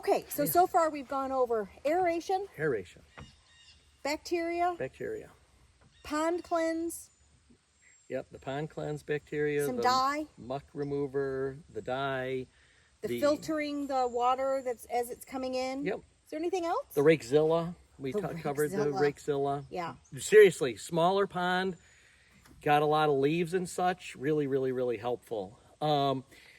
Okay, so far we've gone over aeration, Aeration, bacteria, pond cleanse, Yep, the pond cleanse bacteria, some the dye, muck remover, the dye, the filtering the water that's as it's coming in. Yep. Is there anything else? the rakezilla. We The covered the rakezilla. rakezilla. Yeah. Seriously, smaller pond, got a lot of leaves and such. Really, really, really helpful.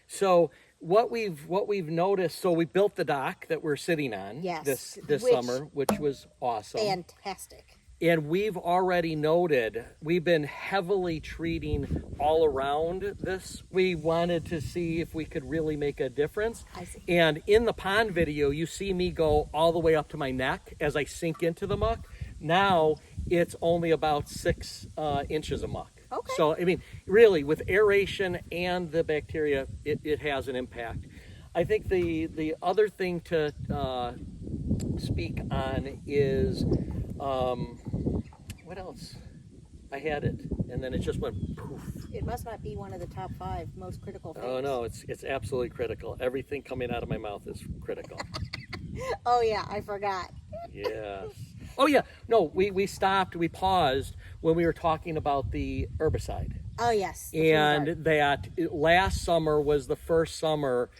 So what we've noticed. So we built the dock that we're sitting on. Yes, This summer, which was awesome. Fantastic. And we've already noted, we've been heavily treating all around this. We wanted to see if we could really make a difference. I see. And in the pond video, you see me go all the way up to my neck as I sink into the muck. Now it's only about 6 inches of muck. Okay. So, I mean, really, with aeration and the bacteria, it has an impact. I think the other thing to speak on is, what else? I had it, and then it just went poof. It must not be one of the top 5 most critical things. Oh no, it's absolutely critical. Everything coming out of my mouth is critical. Oh yeah, I forgot. Yes. Oh yeah. No, we stopped. We paused when we were talking about the herbicide. Oh yes. And that last summer was the first summer.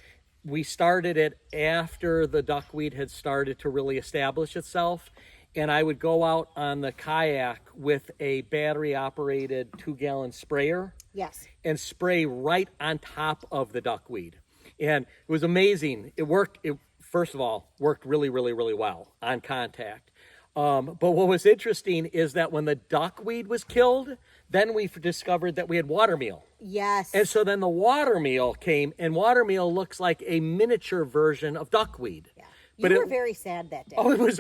We started it after the duckweed had started to really establish itself. And I would go out on the kayak with a battery-operated 2-gallon sprayer. Yes. And spray right on top of the duckweed. And it was amazing. It worked. It, first of all, worked really, really, really well on contact. But what was interesting is that when the duckweed was killed, then we discovered that we had watermeal. Yes. And so then the watermeal came, and watermeal looks like a miniature version of duckweed. Yeah. But You were very sad that day. Oh, it was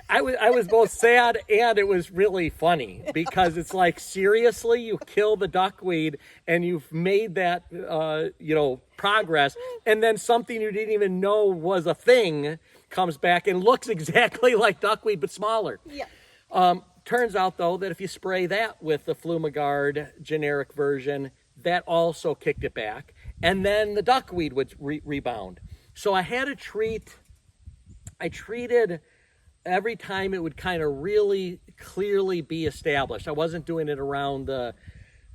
I was both sad and it was really funny because it's like, seriously, you kill the duckweed and you've made that progress, and then something you didn't even know was a thing comes back and looks exactly like duckweed but smaller. Yeah. Turns out though that if you spray that with the Flumigard generic version, that also kicked it back, and then the duckweed would rebound. So I had to I treated every time it would kind of really clearly be established. I wasn't doing it around on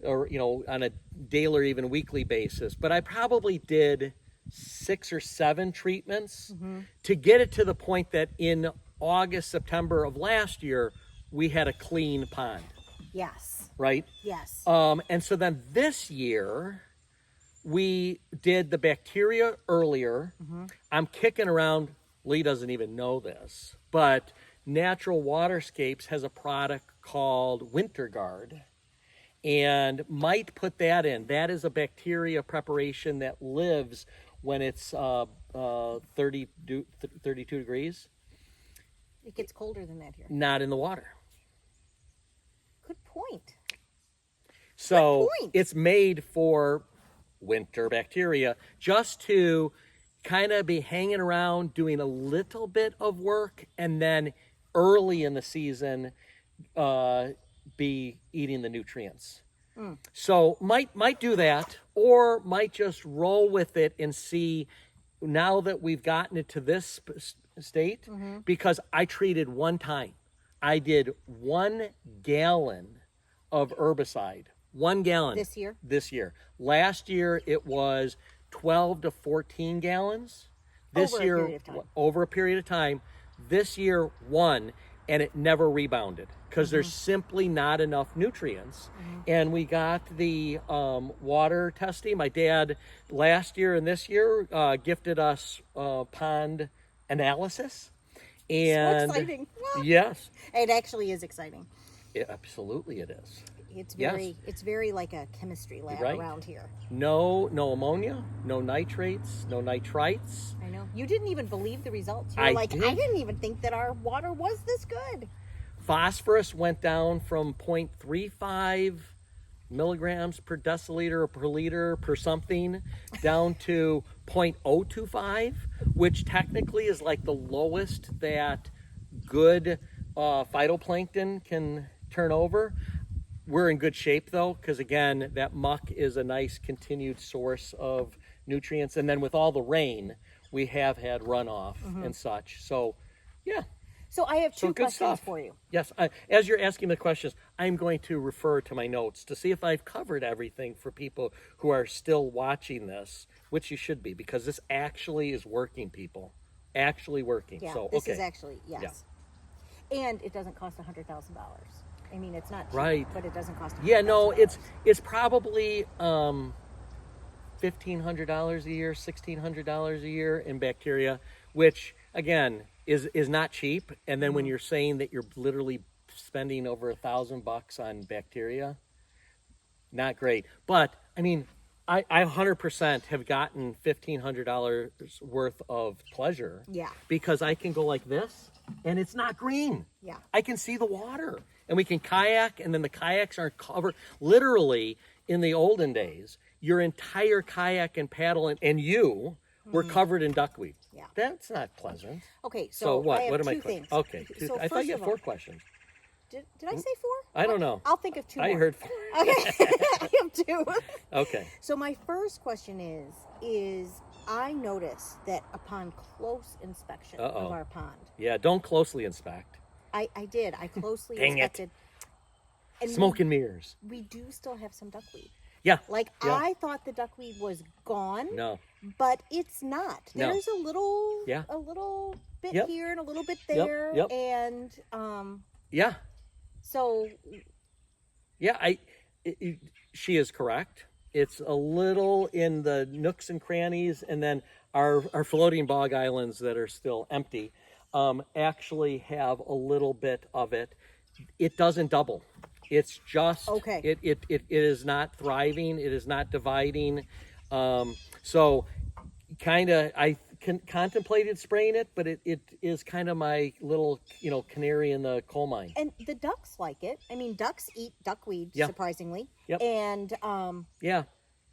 a daily or even weekly basis, but I probably did 6 or 7 treatments to get it to the point that in August, September of last year, we had a clean pond. Yes. Right? Yes. And so then this year, we did the bacteria earlier. I'm kicking around, Lee doesn't even know this, but Natural Waterscapes has a product called WinterGuard, and might put that in. That is a bacteria preparation that lives when it's 32 degrees. It gets colder than that here. Not in the water. Good point. So Good point. it's made for winter bacteria, just to kind of be hanging around doing a little bit of work, and then early in the season be eating the nutrients. So might do that, or might just roll with it and see, now that we've gotten it to this state, because I treated one time. I did 1 gallon of herbicide. 1 gallon. This year. Last year it was 12 to 14 gallons. This year, over a period of time. This year, 1, and it never rebounded because there's simply not enough nutrients. And we got the water testing. My dad last year and this year gifted us pond analysis. And so exciting. Yes. It actually is exciting. Absolutely it is. It's very like a chemistry lab around here. No ammonia, no nitrates, no nitrites. I know. You didn't even believe the results. You were I didn't even think that our water was this good. Phosphorus went down from 0.35 milligrams per deciliter or per liter per something down to 0.025, which technically is like the lowest that good phytoplankton can turn over. We're in good shape though, because again, that muck is a nice continued source of nutrients. And then with all the rain, we have had runoff and such. So, yeah. So I have two good questions stuff. for you. Yes, as you're asking the questions, I'm going to refer to my notes to see if I've covered everything for people who are still watching this, which you should be, because this actually is working, people. Actually working. Yeah, So, this okay. is actually, yes. And it doesn't cost $100,000. I mean, it's not cheap, Right. but it doesn't cost $100,000. Yeah, no, it's probably $1,500 a year, $1,600 a year in bacteria, which again is not cheap. And then when you're saying that you're literally spending over $1,000 on bacteria, not great. But I mean, I 100% have gotten $1,500 worth of pleasure. Yeah. Because I can go like this, and it's not green. Yeah. I can see the water, and we can kayak, and then the kayaks aren't covered. Literally, in the olden days, your entire kayak and paddle and you were covered in duckweed. Yeah. That's not pleasant. Okay, So so what? I have What am two I? things. Okay. So I thought first you of had 4 all- questions. Did I say 4? I don't know. I'll think of 2 I more. heard 4. Okay, I have 2. Okay. So my first question is I noticed that upon close inspection Uh-oh. of our pond, Yeah. Don't closely inspect. I did. I closely Dang it. inspected. And Smoke and mirrors. we do still have some duckweed. Yeah. Like Yeah. I thought the duckweed was gone, No. but it's not. No. There's a little Yeah. bit Yep. here and a little bit Yep, there, yep. and Yeah. so Yeah. She is correct. It's a little in the nooks and crannies, and then our floating bog islands that are still empty actually have a little bit of it. It doesn't double. It's just Okay. It is not thriving. It is not dividing. So, kind of, I contemplated spraying it, but it is kind of my little canary in the coal mine. and the ducks like it. I mean, ducks eat duckweed, Yeah. surprisingly. Yep. And Yeah,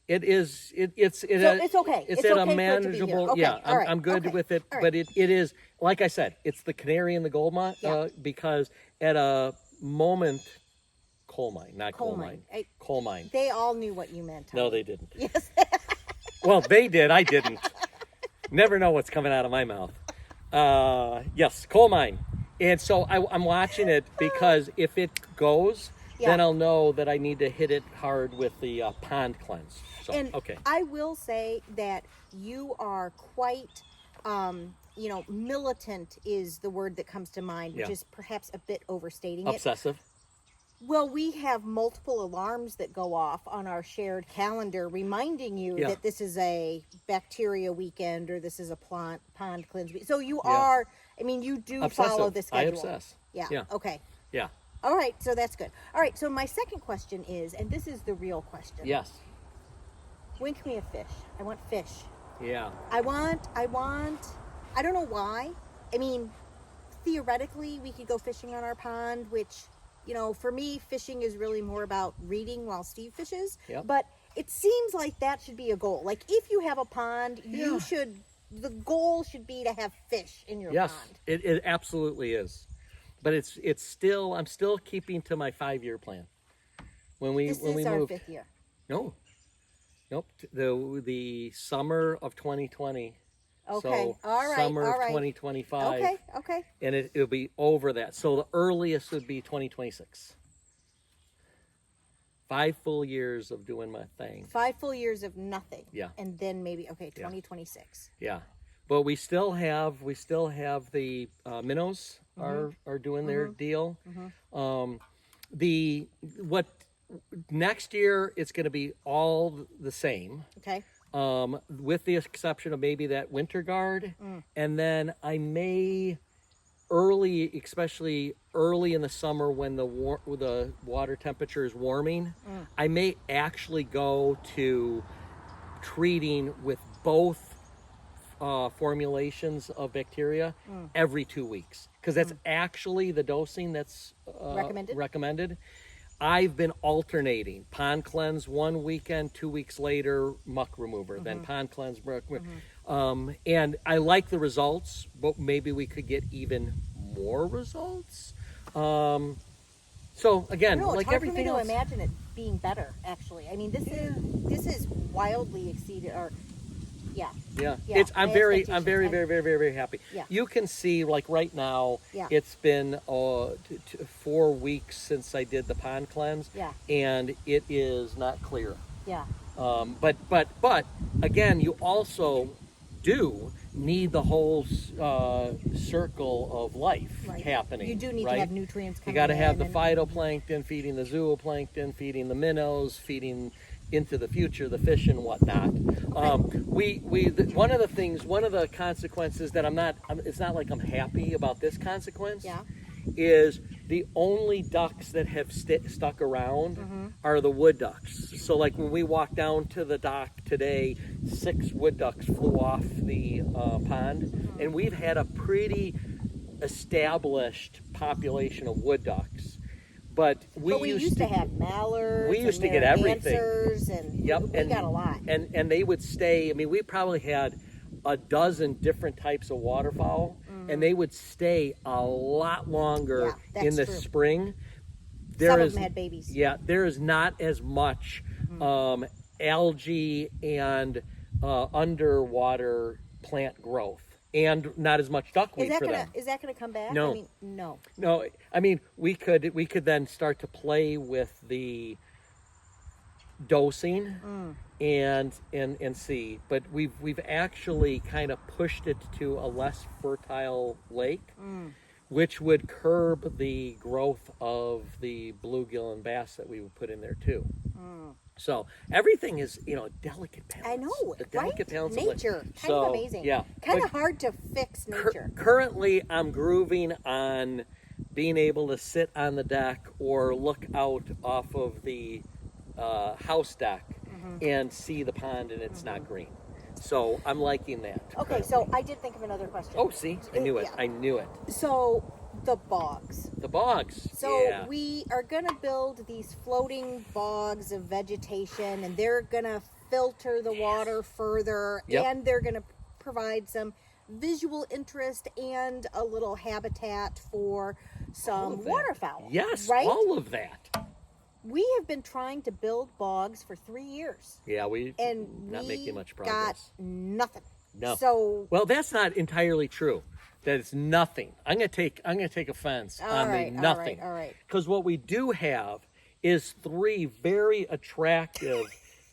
it is. It's so it's okay. It's It's at okay a for it to be here. manageable. Okay, Yeah, all right, I'm good okay, with it. all right. But it is, like I said, it's the canary in the gold mine. Yeah. Because at a moment, coal mine, not Coal gold mine. mine. Coal mine. They all knew what you meant. No, Tommy. they didn't. Yes. Well, they did. I didn't. Never know what's coming out of my mouth. Yes, coal mine. And so I'm watching it because if it goes, then Yeah. I'll know that I need to hit it hard with the pond cleanse. So, And okay. I will say that you are quite, militant is the word that comes to mind, which Yeah. is perhaps a bit overstating it. Obsessive. Well, we have multiple alarms that go off on our shared calendar reminding you Yeah. that this is a bacteria weekend or this is a pond cleanse week. So you Yeah. are, I mean, you do follow Obsessive. the I schedule. obsess. Yeah. Yeah. Okay. Yeah. All right. So that's good. All right. So my second question is, and this is the real question. Yes. When can we have fish? I want fish. Yeah. I don't know why. I mean, theoretically, we could go fishing on our pond, which, for me, fishing is really more about reading while Steve fishes. Yep. But it seems like that should be a goal. Like, if you have a pond, Yeah. the goal should be to have fish in your Yes. pond. It absolutely is. But it's still, I'm still keeping to my 5-year plan. When we This when is we our moved. 5th year. No. Nope. The summer of 2020. Okay. So All right. summer All of right. 2025. Okay. And it'll be over that. So the earliest would be 2026. 5 full years of doing my thing. 5 full years of nothing. Yeah. And then maybe, 2026. Yeah. But we still have the minnows are doing their deal. What next year it's going to be all the same. Okay. With the exception of maybe that winter guard, and then I may especially early in the summer when the water temperature is warming, I may actually go to treating with both formulations of bacteria every 2 weeks, because that's actually the dosing that's recommended. I've been alternating pond cleanse 1 weekend, 2 weeks later muck remover, then pond cleanse, muck remover. And I like the results, but maybe we could get even more results. So again, No, it's like hard for me everything to else, imagine it being better. Actually, I mean, this is wildly exceeded or Yeah. Yeah, Yeah, I'm my very, expectations, very happy. Yeah. You can see, like right now, Yeah. it's been 4 weeks since I did the pond cleanse, Yeah. and it is not clear. Yeah. But again, you also do need the whole circle of life Right. happening. You do need right? to have nutrients You coming got to have in the and- phytoplankton feeding the zooplankton, feeding the minnows, feeding into the future the fish and whatnot. One of the things, one of the consequences that it's not like I'm happy about this consequence. Yeah. Is the only ducks that have stuck around Mm-hmm. are the wood ducks. So like when we walked down to the dock today, 6 wood ducks flew off the pond, Mm-hmm. and we've had a pretty established population of wood ducks. But we used to have mallards. we used and to get everything. Lancers and Yep, we got a lot. And they would stay. I mean, we probably had a dozen different types of waterfowl, and they would stay a lot longer Yeah, in the that's true. spring. Some of them had babies. Yeah, there is not as much algae and underwater plant growth, and not as much duckweed for them. Is that gonna come back? No. I mean, no. No, I mean we could then start to play with the dosing and see, but we've actually kind of pushed it to a less fertile lake, which would curb the growth of the bluegill and bass that we would put in there too. So everything is, a delicate balance. I know, a delicate right? balance. Nature, kind of amazing. Yeah, Kind but of hard to fix nature. currently, I'm grooving on being able to sit on the deck or look out off of the house deck and see the pond, and it's not green. So I'm liking that. Okay, so I did think of another question. Oh, see, I knew it. Yeah. I knew it. So the bogs. The bogs. So yeah. we are gonna build these floating bogs of vegetation, and they're gonna filter the water further, Yep. and they're gonna provide some visual interest and a little habitat for All some of that. waterfowl. Yes, right? all of that. We have been trying to build bogs for 3 years, Yeah, we and not we making much got progress. nothing. No. So Well, that's not entirely true. That it's nothing. I'm gonna take offense All on right, the all nothing. right, all right. Because what we do have is 3 very attractive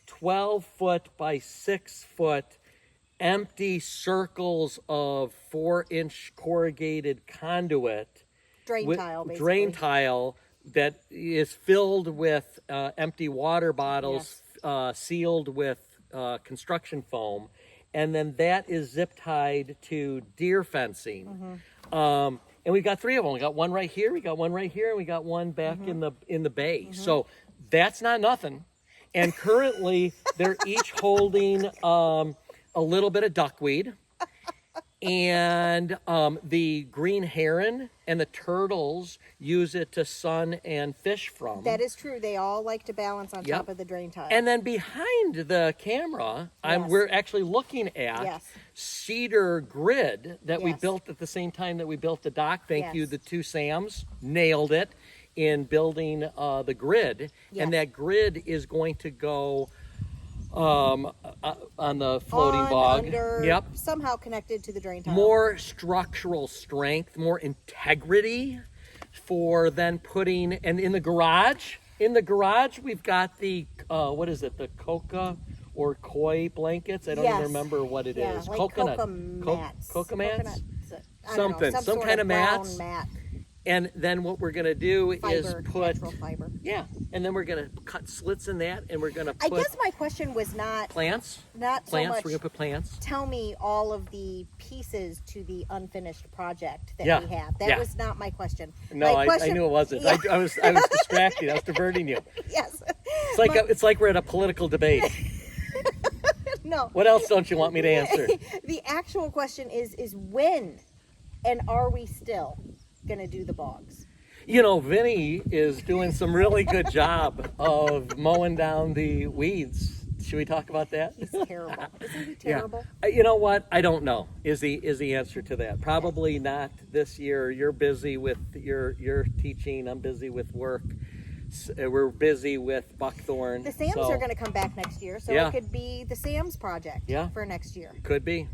12-foot by 6-foot empty circles of 4-inch corrugated conduit drain with tile, basically. drain tile that is filled with empty water bottles, sealed with construction foam, and then that is zip tied to deer fencing. Mm-hmm. And we got 3 of them. We got one right here, we got one right here, and we got one back Mm-hmm. in the bay. So that's not nothing. And currently, they're each holding a little bit of duckweed. And the green heron and the turtles use it to sun and fish from. That is true. They all like to balance on Yep. top of the drain tile. And then behind the camera, Yes. we're actually looking at Yes. cedar grid that we Yes. built at the same time that we built the dock. Thank you, Yes. the 2 Sams nailed it in building the grid. Yes. And that grid is going to go on the floating On, bog. under, Yep. somehow connected to the drain tile. More structural strength, more integrity for then putting, and in the garage we've got the what is it, the coca or koi blankets? I don't Yes. even remember what it is. Yeah, like Coconut coca mats. coca mats. Coconut, I don't know, Something, some sort kind of brown mats. mat. And then what we're gonna do is Fiber, put, natural fiber. yeah, and then we're gonna cut slits in that, and we're gonna I put guess my question was not plants. so Plants. much. We're gonna put plants. Tell me all of the pieces to the unfinished project that Yeah, we have. That yeah. was not my question. No, My I question, knew it wasn't. Yeah, I was distracted. I was diverting you. yes. It's like we're at a political debate. No. What else don't you want me to answer? The actual question is when, and are we still gonna do the bogs? Vinny is doing some really good job of mowing down the weeds. Should we talk about that? He's terrible. Isn't he terrible? You know what? I don't know. Is the answer to that? Probably not this year. You're busy with your teaching. I'm busy with work. we're busy with buckthorn. The Sams so are going to come back next year, so Yeah. it could be the Sams project Yeah. for next year. Could be.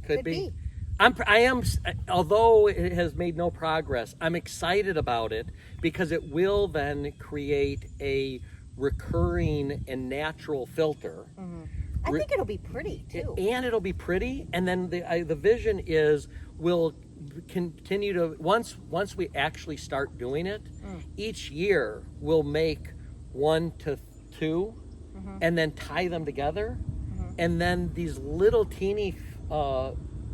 Could be. I am, although it has made no progress, I'm excited about it because it will then create a recurring and natural filter. I think it'll be pretty too. And it'll be pretty. And then the vision is we'll continue to, once we actually start doing it, each year we'll make 1 to 2 and then tie them together. And then these little teeny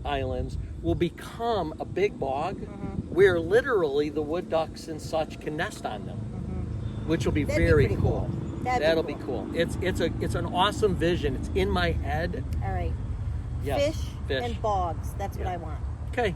islands will become a big bog where literally the wood ducks and such can nest on them, which will be That'd be very pretty cool. That'll be cool. cool. It's an awesome vision. It's in my head. All right. Yes, Fish and bogs. That's what I want. Okay.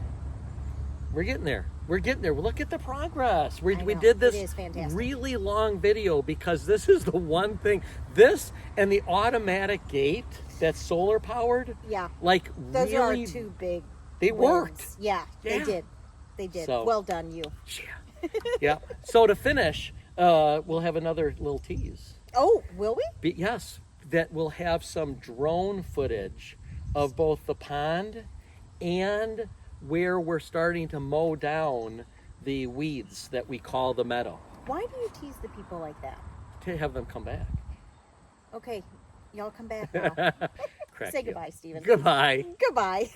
We're getting there. Look at the progress. We know. did this It is fantastic. really long video because this is the one thing. This and the automatic gate that's solar powered. Yeah. Like Those are our really, two big they wins. worked. Yeah, Yeah. they did. They did. So- Well done, you. Yeah. Yeah. So to finish, we'll have another little tease. Oh, will we? Yes, that will have some drone footage of both the pond and where we're starting to mow down the weeds that we call the meadow Why do you tease the people like that? to have them come back. Okay, y'all come back now. Crack Say you. goodbye, Stephen. Goodbye. Goodbye.